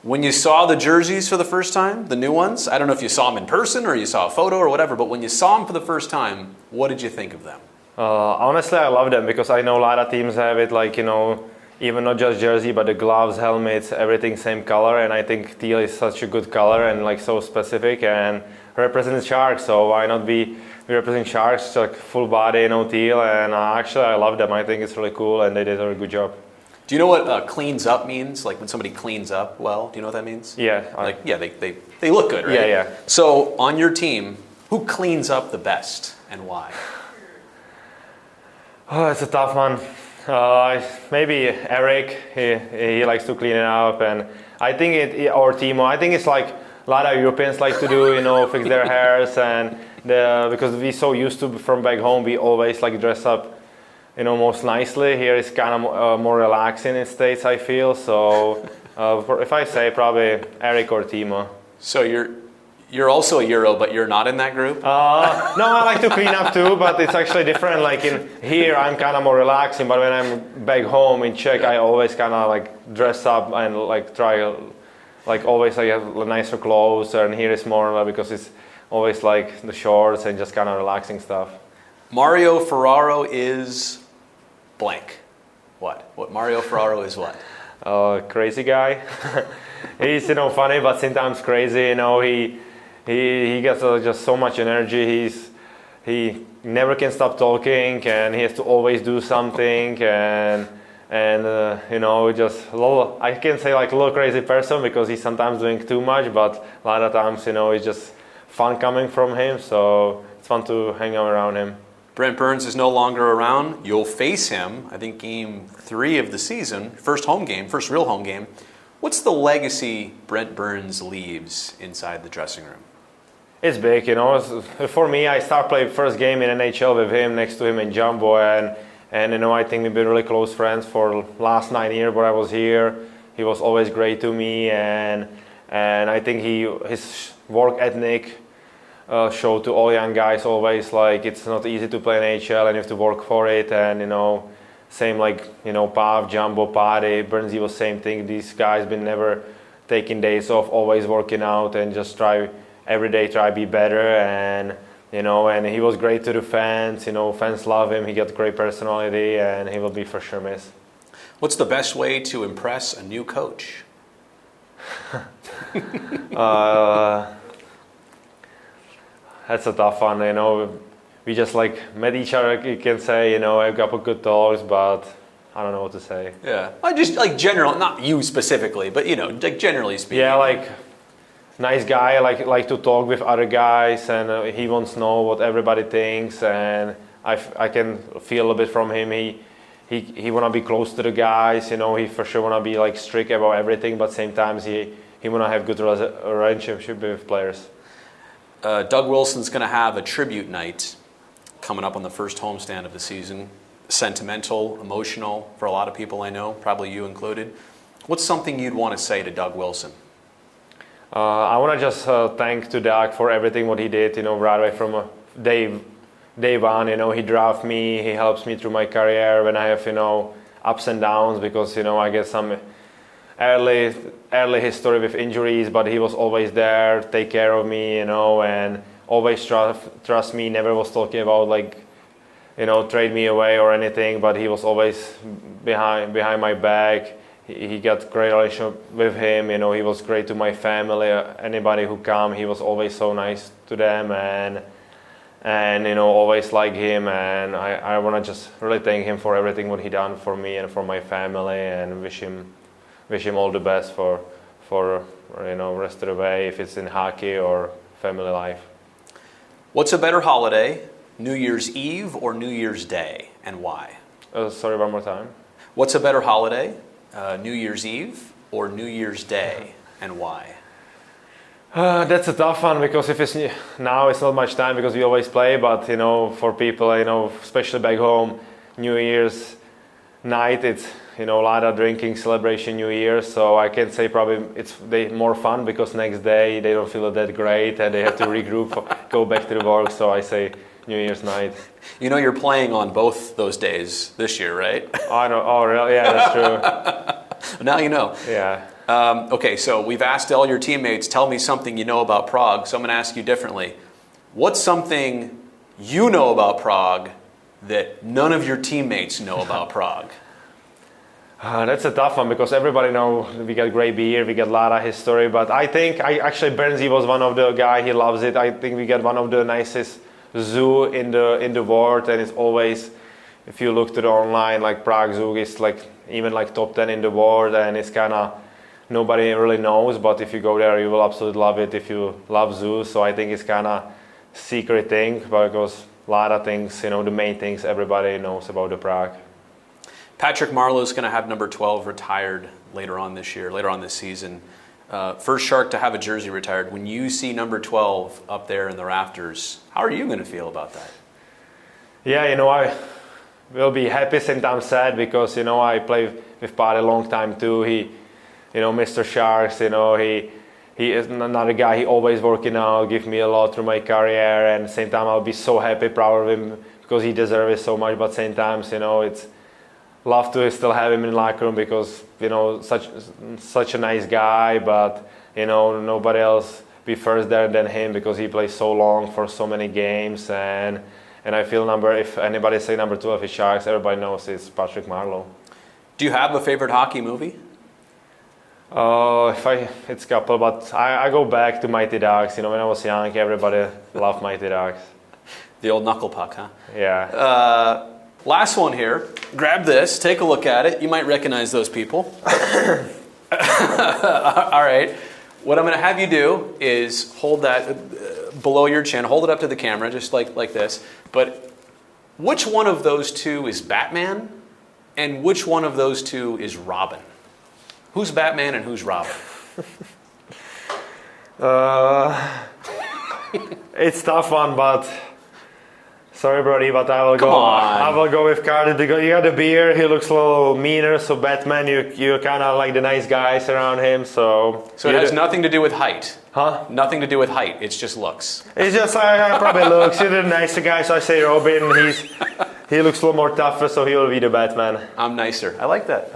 When you saw the jerseys for the first time, the new ones, I don't know if you saw them in person or you saw a photo or whatever, but when you saw them for the first time, what did you think of them? Honestly, I love them because I know a lot of teams have it, like, even not just jersey, but the gloves, helmets, everything same color. And I think teal is such a good color and like so specific and represents Sharks. So why not be representing Sharks, like full body, teal. And actually, I love them. I think it's really cool and they did a good job. Do you know what cleans up means? Like when somebody cleans up well, do you know what that means? Yeah. They look good, right? Yeah, yeah. So on your team, who cleans up the best and why? Oh, it's a tough one. Maybe Eric, he likes to clean it up. And I think or Timo, I think it's like a lot of Europeans like to do, fix their hairs. And because we're so used to from back home, we always like dress up most nicely. Here it's kind of more relaxing in States, I feel. So if I say probably Eric or Timo. So you're also a Euro, but you're not in that group? No, I like to clean up too, but it's actually different. Like in here, I'm kind of more relaxing, but when I'm back home in Czech, I always kind of like dress up and like try, like always like have nicer clothes. And here it's more because it's always like the shorts and just kind of relaxing stuff. Mario Ferraro is blank. What Mario Ferraro is what? Crazy guy. He's funny, but sometimes crazy. He gets just so much energy. He never can stop talking, and he has to always do something. And just I can say like a little crazy person because he's sometimes doing too much, but a lot of times it's just fun coming from him. So it's fun to hang out around him. Brent Burns is no longer around. You'll face him, I think, Game 3 of the season, first real home game. What's the legacy Brent Burns leaves inside the dressing room? It's big, For me, I started playing first game in NHL with him, next to him in Jumbo, and I think we've been really close friends for last 9 years where I was here. He was always great to me, and I think his work ethic showed to all young guys always like it's not easy to play in NHL and you have to work for it, and same like Pav, Jumbo, Pari, Burnsy was same thing. These guys been never taking days off, always working out and just try every day try be better, and and he was great to the fans. Fans love him. He got great personality, and he will be for sure missed. What's the best way to impress a new coach? That's a tough one, We just like met each other, you can say, a couple good talks, but I don't know what to say. Yeah, I just like general, not you specifically, but like generally speaking. Yeah, like nice guy, like to talk with other guys, and he wants to know what everybody thinks, and I can feel a bit from him. He wanna be close to the guys, He for sure wanna be like strict about everything, but same times he wanna have good relationship with players. Doug Wilson's going to have a tribute night coming up on the first homestand of the season. Sentimental, emotional for a lot of people I know, probably you included. What's something you'd want to say to Doug Wilson? I want to just thank to Doug for everything what he did, right away from day one. He drove me, he helps me through my career when I have, ups and downs because, I get some early history with injuries, but he was always there, take care of me, and always trust me. Never was talking about like, trade me away or anything, but he was always behind my back. He got great relationship with him. He was great to my family. Anybody who come, he was always so nice to them, and always like him. And I want to just really thank him for everything what he done for me and for my family, and wish him all the best for rest of the way, if it's in hockey or family life. What's a better holiday, New Year's Eve or New Year's Day, and why? Sorry, one more time. What's a better holiday, New Year's Eve or New Year's Day, and why? That's a tough one because if it's now, it's not much time because we always play. But for people, especially back home, New Year's night, it's a lot of drinking, celebration, New Year. So I can say probably it's more fun because next day they don't feel that great and they have to regroup, go back to the work. So I say New Year's night. You're playing on both those days this year, right? I know. Oh, really? Yeah, that's true. Now you know. Yeah. Okay, so we've asked all your teammates, tell me something you know about Prague. So I'm going to ask you differently. What's something you know about Prague that none of your teammates know about Prague? That's a tough one because everybody knows we get great beer, we get a lot of history. But I think actually Bernsey was one of the guy. He loves it. I think we get one of the nicest zoo in the world, and it's always, if you look to the online, like Prague Zoo is like even like top 10 in the world, and it's kind of nobody really knows. But if you go there, you will absolutely love it if you love zoos. So I think it's kind of secret thing because a lot of things, the main things everybody knows about the Prague. Patrick Marleau's going to have number 12 retired later on this season. First Shark to have a jersey retired. When you see number 12 up there in the rafters, how are you going to feel about that? Yeah, I will be happy, sometimes sad, because I played with Pat a long time too. He, Mr. Sharks, he is another guy. He always working out, give me a lot through my career, and at the same time I'll be so happy, proud of him because he deserves it so much. But same times, it's love to still have him in the locker room because such a nice guy. But nobody else be first there than him because he plays so long for so many games. And I feel if anybody say number 12 is Sharks, everybody knows it's Patrick Marleau. Do you have a favorite hockey movie? It's a couple, but I go back to Mighty Ducks. When I was young, everybody loved Mighty Ducks. The old knuckle puck, huh? Yeah. Last one here. Grab this. Take a look at it. You might recognize those people. All right. What I'm going to have you do is hold that below your chin. Hold it up to the camera, just like this. But which one of those two is Batman, and which one of those two is Robin? Who's Batman and who's Robin? It's a tough one, but sorry, Brody, but I will Come go. on. I will go with Cardi because you got the beer. He looks a little meaner. So Batman, you're kind of like the nice guys around him. So it has nothing to do with height. Huh? Nothing to do with height. It's just looks. It's just I probably looks. You're the nicer guy, so I say Robin. He looks a little more tougher, so he will be the Batman. I'm nicer. I like that.